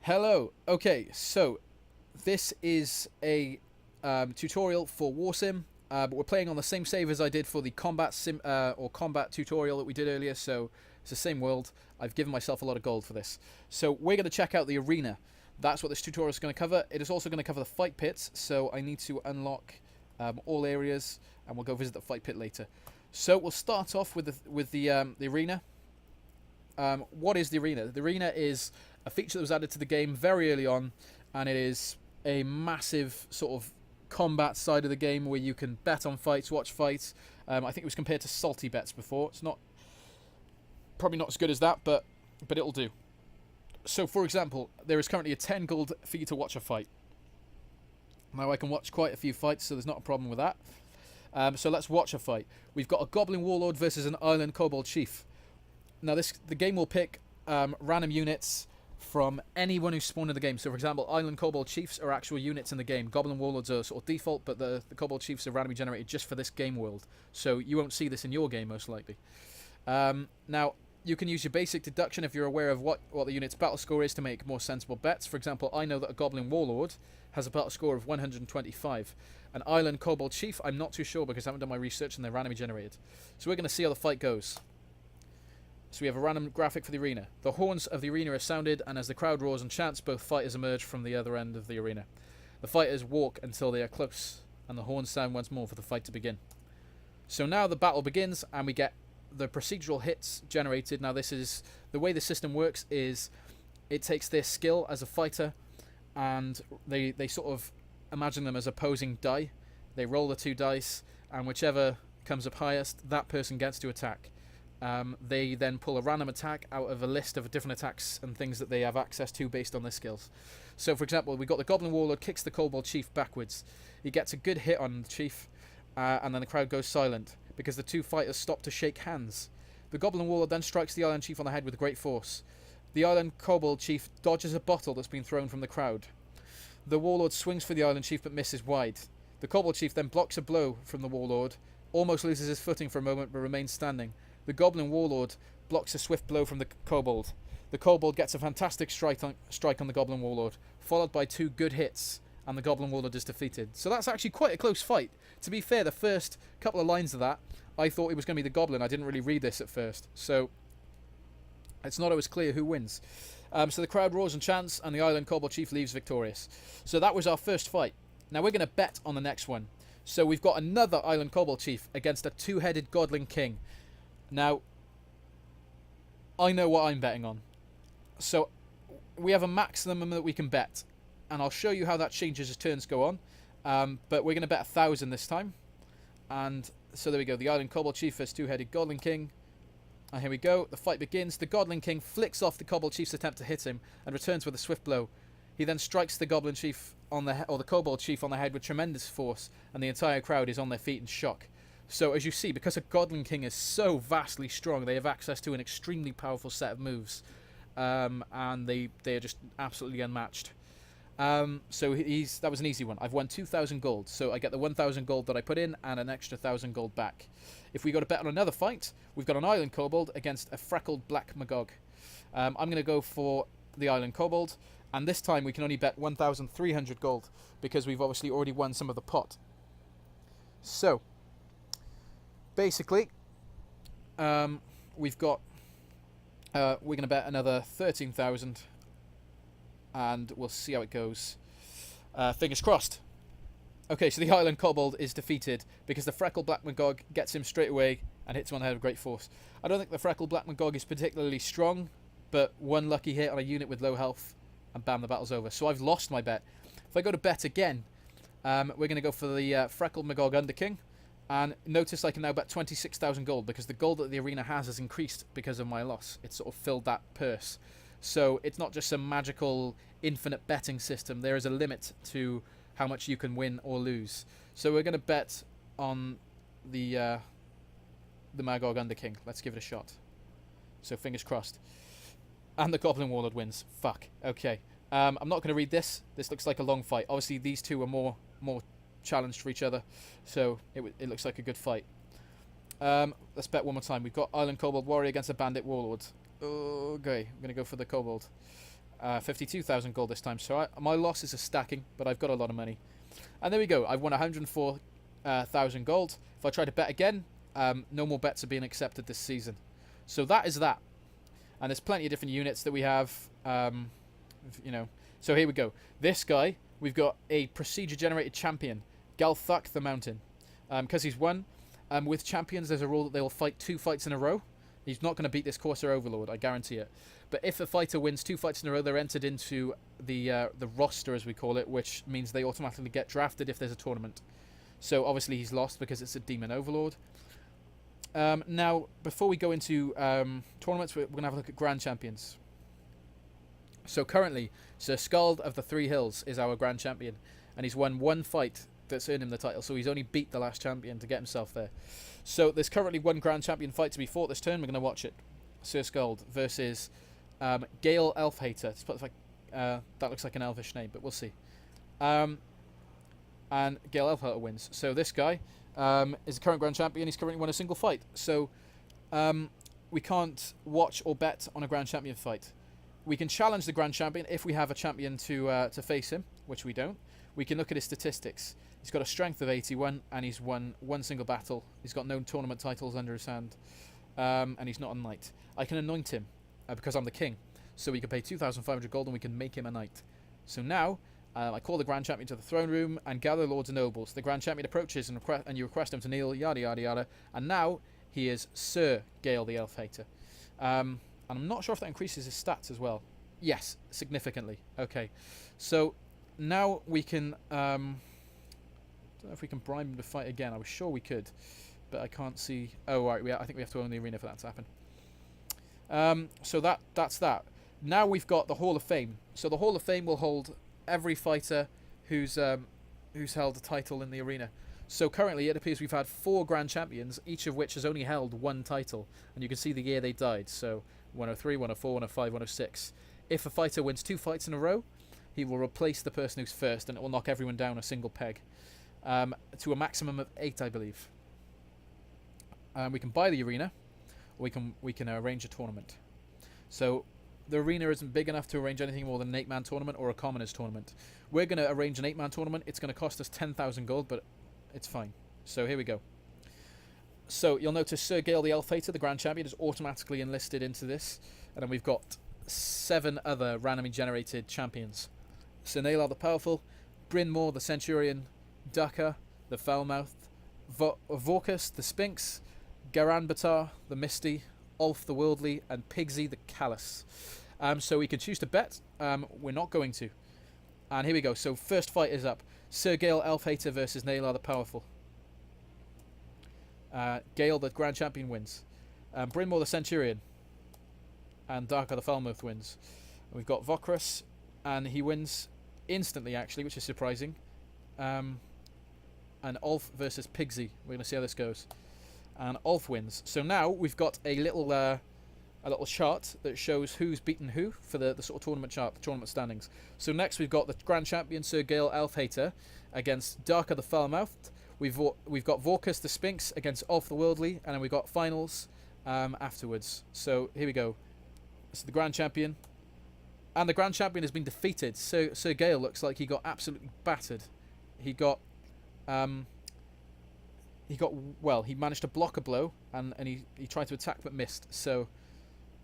Hello. Okay, so this is a tutorial for Warsim, but we're playing on the same save as I did for the combat sim or combat tutorial that we did earlier. So it's the same world. I've given myself a lot of gold for this. So we're going to check out the arena. That's what this tutorial is going to cover. It is also going to cover the fight pits. So I need to unlock all areas, and we'll go visit the fight pit later. So we'll start off with the arena. What is the arena? The arena is a feature that was added to the game very early on, and it is a massive sort of combat side of the game where you can bet on fights, watch fights. I think it was compared to salty bets before. It's probably not as good as that, but it'll do. So, for example, there is currently a 10 gold for you to watch a fight. Now, I can watch quite a few fights, so there's not a problem with that. So let's watch a fight. We've got a Goblin Warlord versus an Island Kobold Chief. Now, the game will pick random units from anyone who's spawned in the game. So, for example, Island Kobold Chiefs are actual units in the game. Goblin Warlords are sort of default, but the Kobold Chiefs are randomly generated just for this game world. So you won't see this in your game, most likely. Now, you can use your basic deduction if you're aware of what the unit's battle score is to make more sensible bets. For example, I know that a Goblin Warlord has a battle score of 125. An Island Kobold Chief, I'm not too sure because I haven't done my research and they're randomly generated. So we're going to see how the fight goes. So we have a random graphic for the arena. The horns of the arena are sounded, and as the crowd roars and chants, both fighters emerge from the other end of the arena. The fighters walk until they are close, and the horns sound once more for the fight to begin. So now the battle begins, and we get the procedural hits generated. Now this is the way the system works is it takes their skill as a fighter, and they sort of imagine them as opposing die. They roll the two dice, and whichever comes up highest, that person gets to attack. They then pull a random attack out of a list of different attacks and things that they have access to based on their skills. So, for example, we got the Goblin Warlord kicks the Kobold Chief backwards. He gets a good hit on the Chief, and then the crowd goes silent because the two fighters stop to shake hands. The Goblin Warlord then strikes the Island Chief on the head with great force. The Island Kobold Chief dodges a bottle that's been thrown from the crowd. The Warlord swings for the Island Chief but misses wide. The Kobold Chief then blocks a blow from the Warlord, almost loses his footing for a moment but remains standing. The Goblin Warlord blocks a swift blow from the Kobold. The Kobold gets a fantastic strike on the Goblin Warlord, followed by two good hits, and the Goblin Warlord is defeated. So that's actually quite a close fight. To be fair, the first couple of lines of that, I thought it was going to be the Goblin. I didn't really read this at first, so it's not always clear who wins. So the crowd roars and chants, and the Island Kobold Chief leaves victorious. So that was our first fight. Now we're going to bet on the next one. So we've got another Island Kobold Chief against a two-headed Godling King. Now, I know what I'm betting on. So, we have a maximum that we can bet. And I'll show you how that changes as turns go on. But we're going to bet 1,000 this time. And so there we go. The Island Kobold Chief versus two-headed Godling King. And here we go. The fight begins. The Godling King flicks off the Kobold Chief's attempt to hit him and returns with a swift blow. He then strikes the Goblin Chief on the or the Kobold Chief on the head with tremendous force. And the entire crowd is on their feet in shock. So, as you see, because a Godling King is so vastly strong, they have access to an extremely powerful set of moves. And they are just absolutely unmatched. So, that was an easy one. I've won 2,000 gold. So, I get the 1,000 gold that I put in and an extra 1,000 gold back. If we go to bet on another fight, we've got an Island Kobold against a freckled Black Magog. I'm going to go for the Island Kobold. And this time, we can only bet 1,300 gold because we've obviously already won some of the pot. So, basically, we've got we're going to bet another 13,000 and we'll see how it goes. Fingers crossed. Okay, so the Island Kobold is defeated because the Freckled Black Magog gets him straight away and hits him on the head with great force. I don't think the Freckled Black Magog is particularly strong, but one lucky hit on a unit with low health and bam, the battle's over. So I've lost my bet. If I go to bet again, we're going to go for the Freckled Magog Underking. And notice I can now bet 26,000 gold because the gold that the arena has increased because of my loss. It sort of filled that purse. So it's not just some magical infinite betting system. There is a limit to how much you can win or lose. So we're going to bet on the Magog Underking. Let's give it a shot. So fingers crossed. And the Goblin Warlord wins. Fuck. Okay. I'm not going to read this. This looks like a long fight. Obviously these two are more challenged for each other, so it looks like a good fight. Let's bet one more time. We've got Island Kobold Warrior against a Bandit Warlord. Okay, I'm going to go for the Kobold. 52,000 gold this time. So my losses are stacking, but I've got a lot of money. And there we go. I've won 104,000 gold. If I try to bet again, no more bets are being accepted this season. So that is that. And there's plenty of different units that we have. You know. So here we go. This guy, we've got a procedure-generated champion, Galthuk the Mountain. Because he's won. With champions, there's a rule that they will fight 2 fights in a row. He's not going to beat this Corsair Overlord, I guarantee it. But if a fighter wins 2 fights in a row, they're entered into the roster, as we call it, which means they automatically get drafted if there's a tournament. So obviously he's lost because it's a Demon Overlord. Now, before we go into tournaments, we're going to have a look at Grand Champions. So currently, Sir Skald of the Three Hills is our Grand Champion, and he's won 1 fight that's earned him the title, so he's only beat the last champion to get himself there. So there's currently 1 Grand Champion fight to be fought this turn. We're going to watch it. Sir Skald versus Gale Elfhater. That looks like an elvish name, but we'll see. And Gale Elfhater wins. So this guy is the current Grand Champion. He's currently won a single fight. So we can't watch or bet on a Grand Champion fight. We can challenge the Grand Champion if we have a champion to face him, which we don't. We can look at his statistics. He's got a strength of 81, and he's won 1 single battle. He's got no tournament titles under his hand, and he's not a knight. I can anoint him because I'm the king. So we can pay 2,500 gold, and we can make him a knight. So now, I call the Grand Champion to the throne room and gather lords and nobles. The Grand Champion approaches and you request him to kneel, yada yada yada. And now he is Sir Gale the Elfhater. And I'm not sure if that increases his stats as well. Yes, significantly. Okay, so now we can. I don't know if we can bribe him to fight again. I was sure we could, but I can't see. Oh right, I think we have to own the arena for that to happen. So that's that. Now we've got the Hall of Fame. So the Hall of Fame will hold every fighter who's held a title in the arena. So currently it appears we've had 4 Grand Champions, each of which has only held 1 title, and you can see the year they died. So 103, 104, 105, 106. If a fighter wins 2 fights in a row, he will replace the person who's first, and it will knock everyone down a single peg. To a maximum of 8, I believe. We can buy the arena, or we can arrange a tournament. So the arena isn't big enough to arrange anything more than an 8-man tournament or a commoners tournament. We're going to arrange an 8-man tournament. It's going to cost us 10,000 gold, but it's fine. So here we go. So you'll notice Sir Gale the Elfhater, the Grand Champion, is automatically enlisted into this, and then we've got 7 other randomly generated champions. Sir Nalar the Powerful, Bryn Mawr the Centurion, Daka the Foulmouthed, Vorkus the Sphinx, Garanbatar the Misty, Ulf the Worldly, and Pigsy the Callous. So we can choose to bet. We're not going to. And here we go. So first fight is up. Sir Gale Elfhater versus Nalar the Powerful. Gale the Grand Champion wins. Bryn Mawr the Centurion and Daka the Foulmouthed wins. We've got Vorkus, and he wins instantly actually, which is surprising. And Ulf versus Pigsy. We're going to see how this goes. And Ulf wins. So now we've got a little chart that shows who's beaten who for the sort of tournament chart, the tournament standings. So next we've got the Grand Champion Sir Gale Elfhater against Daka the Foulmouthed. We've got Vorkus the Sphinx against Ulf the Worldly, and then we've got finals afterwards. So here we go. This is the Grand Champion. And the Grand Champion has been defeated. So Sir Gale looks like he got absolutely battered. He managed to block a blow, and he tried to attack but missed. So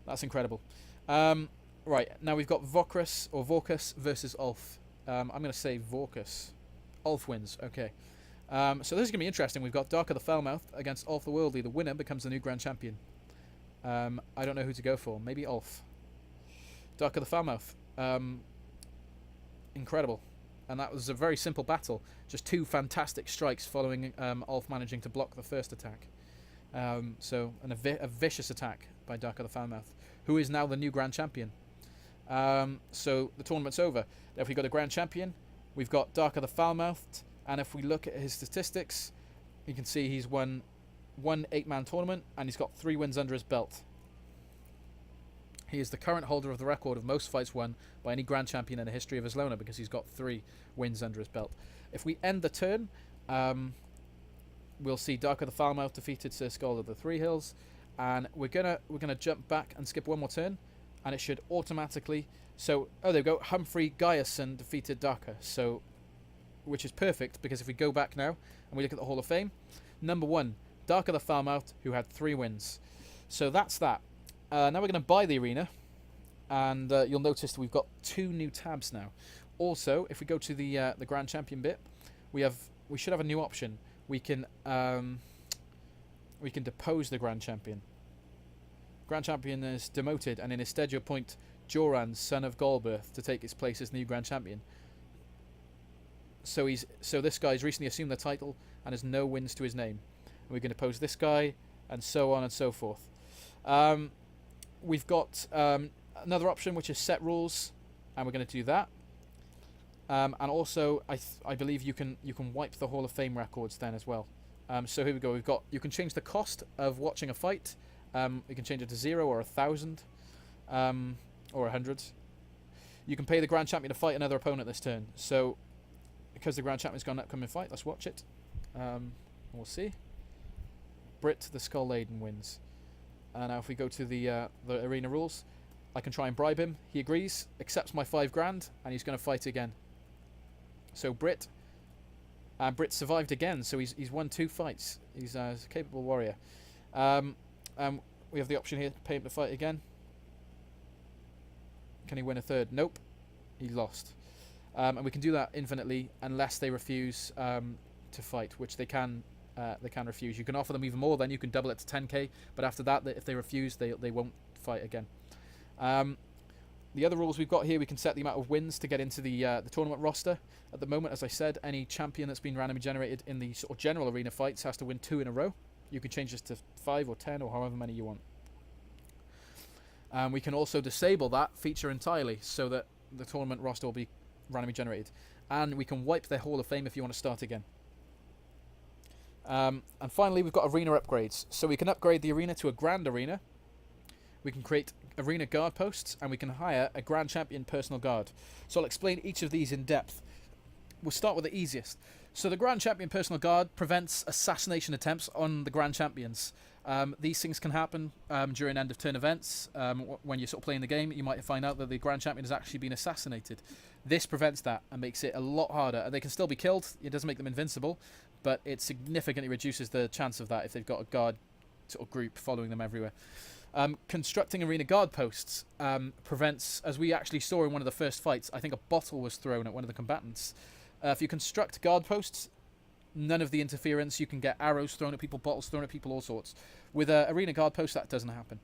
that's incredible. Right, now we've got Vorkus versus Ulf. I'm going to say Vorkus. Ulf wins. Okay. So this is going to be interesting. We've got Daka the Foulmouthed against Ulf the Worldly. The winner becomes the new Grand Champion. I don't know who to go for. Maybe Ulf. Daka the Foulmouthed. Incredible. And that was a very simple battle. Just 2 fantastic strikes following Ulf managing to block the first attack. So a vicious attack by Daka the Foulmouthed, who is now the new Grand Champion. So the tournament's over. If we've got a Grand Champion, we've got Daka the Foulmouthed, and if we look at his statistics, you can see he's won 1 8-man tournament, and he's got 3 wins under his belt. He is the current holder of the record of most fights won by any Grand Champion in the history of Islona, because he's got 3 wins under his belt. If we end the turn, we'll see Daka the Foulmouthed defeated Sir Skald of the Three Hills, and we're gonna jump back and skip one more turn, and it should automatically... So, oh, there we go. Humphrey Guyerson defeated Daka. So, which is perfect, because if we go back now and we look at the Hall of Fame, number 1, Daka the Foulmouth, who had 3 wins. So that's that. Now we're going to buy the arena, and you'll notice that we've got 2 new tabs now. Also, if we go to the Grand Champion bit, we should have a new option. We can depose the Grand Champion. Grand Champion is demoted, and in his stead you appoint Joran, son of Golbert, to take his place as new Grand Champion. So this guy's recently assumed the title and has no wins to his name. And we can depose this guy, and so on and so forth. We've got another option, which is set rules, and we're going to do that. And also, I believe you can wipe the Hall of Fame records then as well. So here we go. You can change the cost of watching a fight. You can change it to 0 or 1,000, or 100. You can pay the Grand Champion to fight another opponent this turn. So, because the Grand Champion's got an upcoming fight, let's watch it. We'll see. Brit the Skull Laden wins. And now if we go to the arena rules, I can try and bribe him. He agrees, accepts my 5 grand, and he's going to fight again. So Brit survived again, so he's won 2 fights. He's a capable warrior. We have the option here to pay him to fight again. Can he win a 3rd? Nope. He lost. And we can do that infinitely unless they refuse to fight, which they can refuse. You can offer them even more, then you can double it to 10k, but after that, if they refuse, they won't fight again. The other rules we've got here, we can set the amount of wins to get into the tournament roster. At the moment, as I said, any champion that's been randomly generated in the sort of general arena fights has to win 2 in a row. You can change this to 5 or 10 or however many you want. We can also disable that feature entirely so that the tournament roster will be randomly generated. And we can wipe their Hall of Fame if you want to start again. And finally, we've got arena upgrades. So we can upgrade the arena to a grand arena. We can create arena guard posts, and we can hire a Grand Champion personal guard. So I'll explain each of these in depth. We'll start with the easiest. So the Grand Champion personal guard prevents assassination attempts on the Grand Champions. These things can happen during end of turn events. When you're sort of playing the game, you might find out that the Grand Champion has actually been assassinated. This prevents that and makes it a lot harder. They can still be killed. It doesn't make them invincible, but it significantly reduces the chance of that if they've got a guard sort of group following them everywhere. Constructing arena guard posts prevents, as we actually saw in one of the first fights, I think a bottle was thrown at one of the combatants. If you construct guard posts, none of the interference. You can get arrows thrown at people, bottles thrown at people, all sorts. With arena guard posts, that doesn't happen.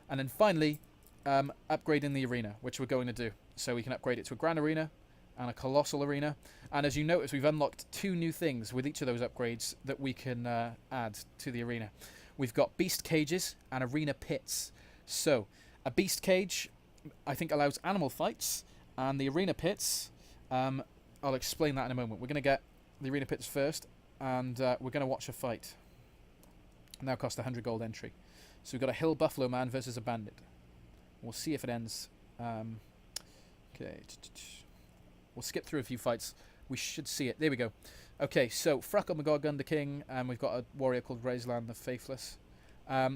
And then finally, upgrading the arena, which we're going to do. So we can upgrade it to a grand arena and a colossal arena. And as you notice, we've unlocked 2 new things with each of those upgrades that we can add to the arena. We've got beast cages and arena pits. So a beast cage, I think, allows animal fights, and the arena pits, I'll explain that in a moment. We're going to get the arena pits first, and we're going to watch a fight. Now cost 100 gold entry. So we've got a hill buffalo man versus a bandit. We'll see if it ends. Okay, we'll skip through a few fights. We should see it. There we go. Okay, so Freckle McGorgun the King, and we've got a warrior called Raislan the Faithless.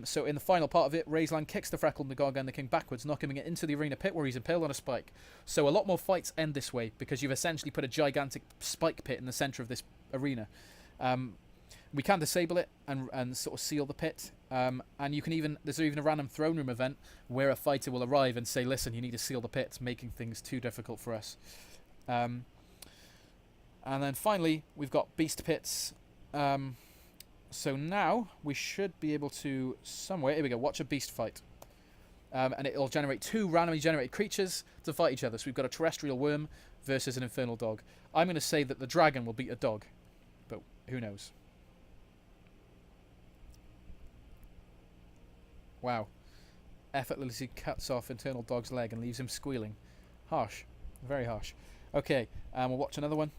So in the final part of it, Raislan kicks the Freckled McGorgun the King backwards, knocking him into the arena pit where he's impaled on a spike. So a lot more fights end this way because you've essentially put a gigantic spike pit in the centre of this arena. We can disable it and sort of seal the pit. And you can even, there's even a random throne room event where a fighter will arrive and say, listen, you need to seal the pit, making things too difficult for us. And then finally, we've got beast pits. So now we should be able to somewhere, here we go, watch a beast fight. And it'll generate 2 randomly generated creatures to fight each other. So we've got a terrestrial worm versus an infernal dog. I'm going to say that the dragon will beat a dog, but who knows? Wow. Effortlessly cuts off infernal dog's leg and leaves him squealing. Harsh. Very harsh. Okay, we'll watch another one.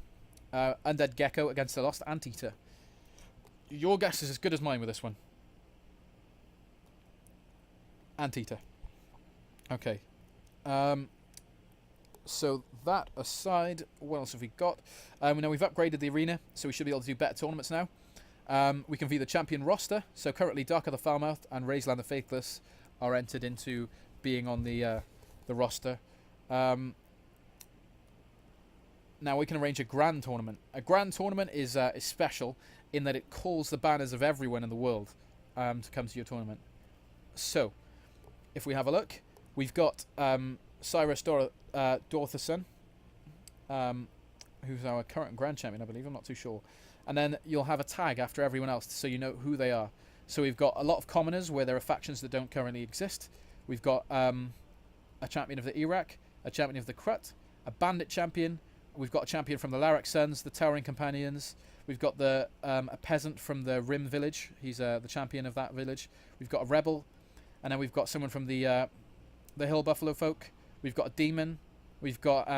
Undead Gecko against the Lost Anteater. Your guess is as good as mine with this one. Anteater. Okay. So that aside, what else have we got? Now we've upgraded the arena, so we should be able to do better tournaments now. We can view the champion roster. So currently Daka the Foulmouth and Raislan the Faithless are entered into being on the roster. Now we can arrange a grand tournament. A grand tournament is special in that it calls the banners of everyone in the world to come to your tournament. So, if we have a look, we've got Cyrus Dortherson, who's our current grand champion, I believe. I'm not too sure. And then you'll have a tag after everyone else so you know who they are. So we've got a lot of commoners where there are factions that don't currently exist. We've got a champion of the Iraq, a champion of the Krut, a bandit champion. We've got a champion from the Larak Sons, the Towering Companions. We've got a peasant from the Rim village. He's the champion of that village. We've got a rebel, and then we've got someone from the Hill Buffalo folk. We've got a demon. We've got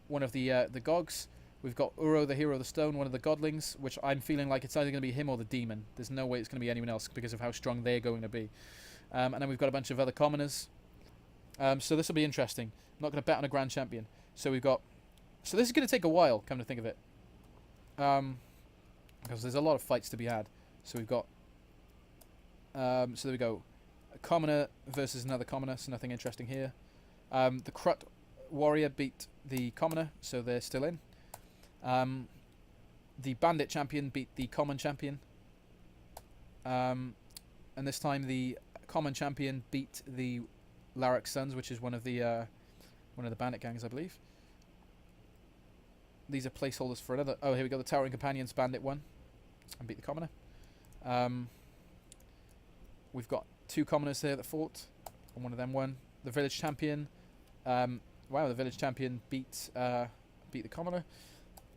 one of the Gogs. We've got Uro, the hero of the stone, one of the godlings, which I'm feeling like it's either going to be him or the demon. There's no way it's going to be anyone else because of how strong they're going to be. And then we've got a bunch of other commoners. So this will be interesting. I'm not going to bet on a grand champion. So we've got. So this is going to take a while, come to think of it. Because there's a lot of fights to be had. So we've got. So there we go. A commoner versus another commoner, so nothing interesting here. The Krut warrior beat the commoner, so they're still in. The bandit champion beat the common champion. And this time the common champion beat the Larak Sons, which is one of the bandit gangs, I believe. These are placeholders for another. Oh, here we go. The Towering Companions bandit won and beat the commoner. We've got two commoners here that fought, and one of them won. The village champion. Wow, the village champion beat the commoner.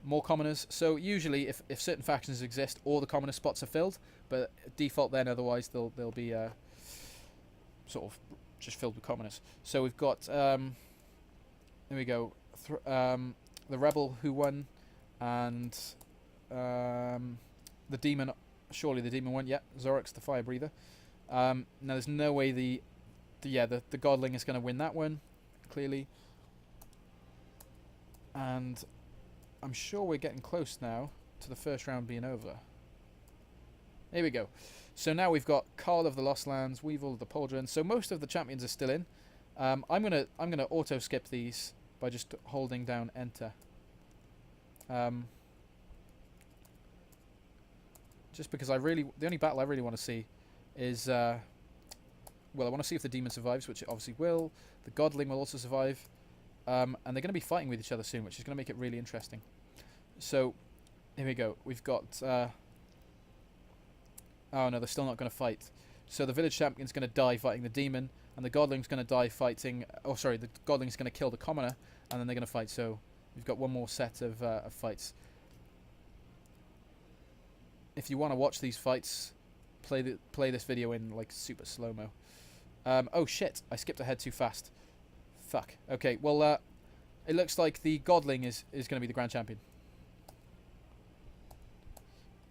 More commoners. So usually, if certain factions exist, all the commoner spots are filled, but default then otherwise they'll be sort of just filled with commoners. So we've got there we go. The rebel who won, and the demon. Surely the demon won. Yeah, Zorix the fire breather. Now there's no way the godling is going to win that one, clearly. And I'm sure we're getting close now to the first round being over. Here we go. So now we've got Carl of the Lost Lands, Weevil of the Pauldron. So most of the champions are still in. I'm gonna auto skip these by just holding down enter. Just because the only battle I really want to see is I want to see if the demon survives, which it obviously will. The godling will also survive. And they're going to be fighting with each other soon, which is going to make it really interesting. So, here we go. We've got... oh no, they're still not going to fight. So the village champion's going to die fighting the demon, and the godling's going to die fighting... Oh, sorry, the godling's going to kill the commoner, and then they're going to fight. So, we've got one more set of fights. If you want to watch these fights, play this video in, like, super slow-mo. Oh, shit. I skipped ahead too fast. Fuck. Okay, well, it looks like the godling is going to be the grand champion.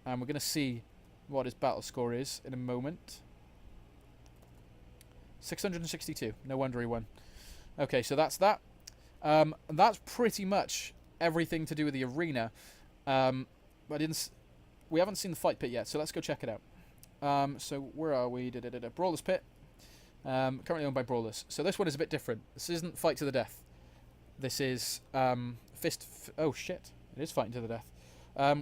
And we're going to see what his battle score is in a moment. 662. No wonder he won. Okay, so that's that. And that's pretty much everything to do with the arena. We haven't seen the fight pit yet, so let's go check it out. So where are we? Brawler's pit. Currently owned by Brawlers. So this one is a bit different. This isn't fight to the death. This is oh shit! It is fighting to the death.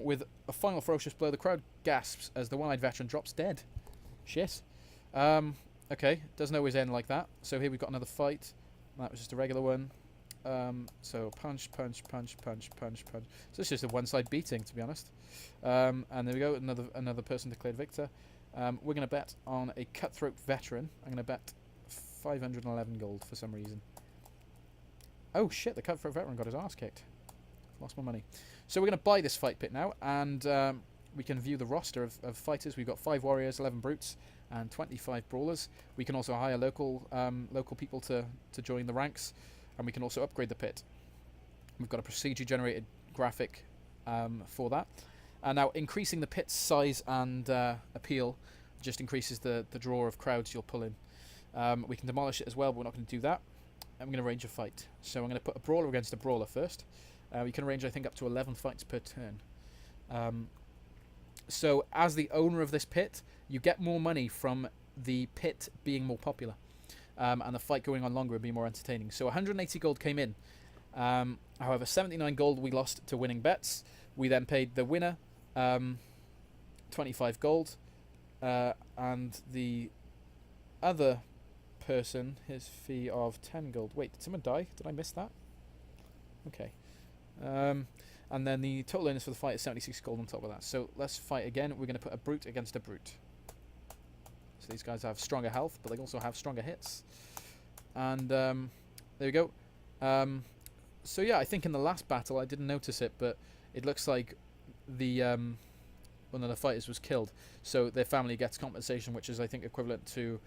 With a final ferocious blow, the crowd gasps as the one-eyed veteran drops dead. Shit. Okay, doesn't always end like that. So here we've got another fight. That was just a regular one. So punch, punch, punch, punch, punch, punch. So it's just a one-side beating, to be honest. And there we go. Another person declared victor. We're going to bet on a cutthroat veteran. I'm going to bet 511 gold for some reason. Oh shit, the cutthroat veteran got his ass kicked. Lost my money. So we're going to buy this fight pit now, and we can view the roster of fighters. We've got 5 warriors, 11 brutes, and 25 brawlers. We can also hire local people to join the ranks, and we can also upgrade the pit. We've got a procedure-generated graphic for that. And now increasing the pit's size and appeal just increases the draw of crowds you'll pull in. We can demolish it as well, but we're not going to do that. I'm going to arrange a fight. So I'm going to put a brawler against a brawler first. We can arrange, I think, up to 11 fights per turn. So as the owner of this pit, you get more money from the pit being more popular. and the fight going on longer would be more entertaining. So 180 gold came in. However, 79 gold we lost to winning bets. We then paid the winner 25 gold, and the other person his fee of 10 gold. Wait, did someone die? Did I miss that? Okay. And then the total earnings for the fight is 76 gold on top of that. So let's fight again. We're going to put a brute against a brute. So these guys have stronger health, but they also have stronger hits. And there we go. So yeah, I think in the last battle, I didn't notice it, but it looks like the one of the fighters was killed. So their family gets compensation, which is, I think, equivalent to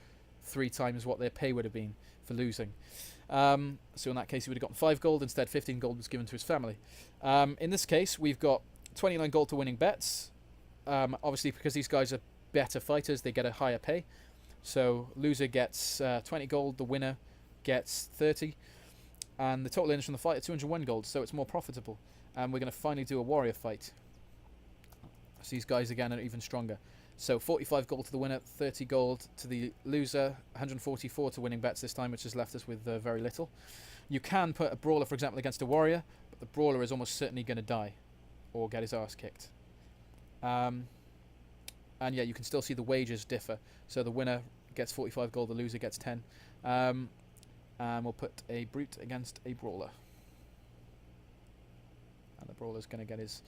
3 times what their pay would have been for losing. So in that case, he would have gotten 5 gold. Instead, 15 gold was given to his family. In this case, we've got 29 gold to winning bets. Obviously, because these guys are better fighters, they get a higher pay. So loser gets 20 gold, the winner gets 30. And the total earnings from the fight are 201 gold, so it's more profitable. And we're going to finally do a warrior fight. So these guys, again, are even stronger. So 45 gold to the winner, 30 gold to the loser, 144 to winning bets this time, which has left us with very little. You can put a brawler, for example, against a warrior, but the brawler is almost certainly going to die or get his arse kicked. And yeah, you can still see the wages differ. So the winner gets 45 gold, the loser gets 10. And we'll put a brute against a brawler. And the brawler's going to get his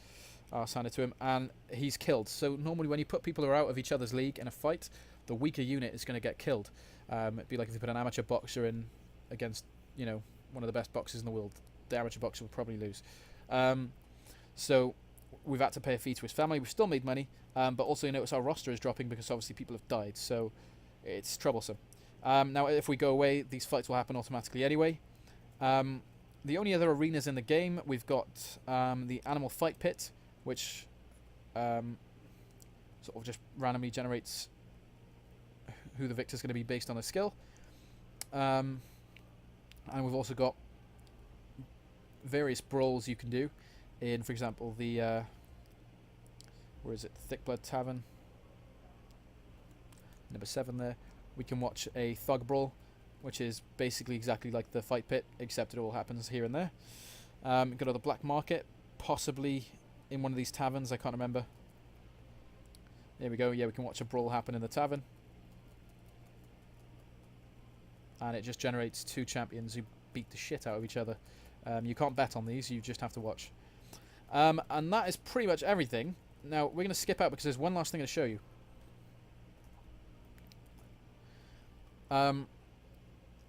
arse handed to him, and he's killed. So normally when you put people who are out of each other's league in a fight, the weaker unit is going to get killed. It'd be like if you put an amateur boxer in against, you know, one of the best boxers in the world. The amateur boxer will probably lose. So we've had to pay a fee to his family. We've still made money, but also you notice our roster is dropping because obviously people have died, so it's troublesome. Now if we go away, these fights will happen automatically anyway. The only other arenas in the game, we've got the animal fight pit, which sort of just randomly generates who the victor's going to be based on their skill. And we've also got various brawls you can do in, for example, the where is it? Thick Blood Tavern. Number 7 there. We can watch a thug brawl, which is basically exactly like the fight pit, except it all happens here and there. Go to the black market, possibly in one of these taverns, I can't remember. There we go. Yeah, we can watch a brawl happen in the tavern. And it just generates 2 champions who beat the shit out of each other. You can't bet on these, you just have to watch. And that is pretty much everything. Now, we're going to skip out because there's one last thing to show you.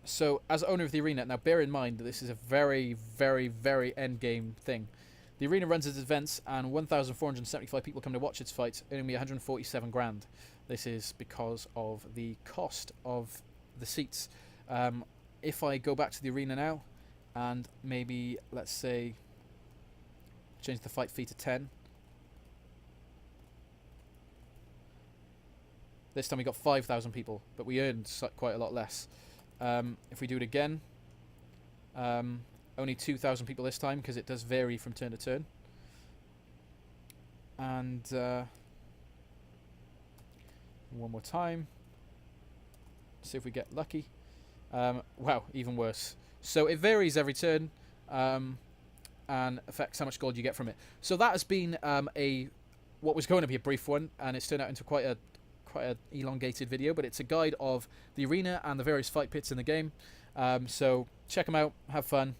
So, as owner of the arena, now bear in mind that this is a very, very, very endgame thing. The arena runs its events, and 1,475 people come to watch its fights, earning me 147 grand. This is because of the cost of the seats. If I go back to the arena now, and maybe, let's say, change the fight fee to 10. This time we got 5,000 people, but we earned quite a lot less. If we do it again, only 2,000 people this time, because it does vary from turn to turn. And one more time. See if we get lucky. Wow, even worse. So it varies every turn, and affects how much gold you get from it. So that has been what was going to be a brief one, and it's turned out into quite a elongated video, but it's a guide of the arena and the various fight pits in the game. So check them out, have fun.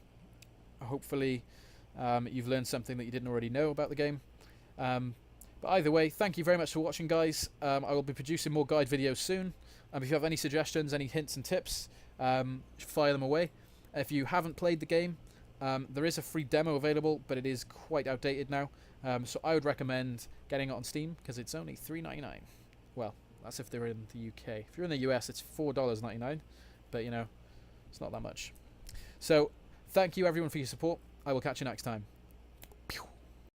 Hopefully you've learned something that you didn't already know about the game. But either way, thank you very much for watching, guys. I will be producing more guide videos soon. If you have any suggestions, any hints and tips, fire them away. If you haven't played the game, there is a free demo available, but it is quite outdated now. So I would recommend getting it on Steam, because it's only $3.99. Well, that's if they're in the UK. If you're in the US, it's $4.99. But, you know, it's not that much. So, thank you everyone for your support. I will catch you next time.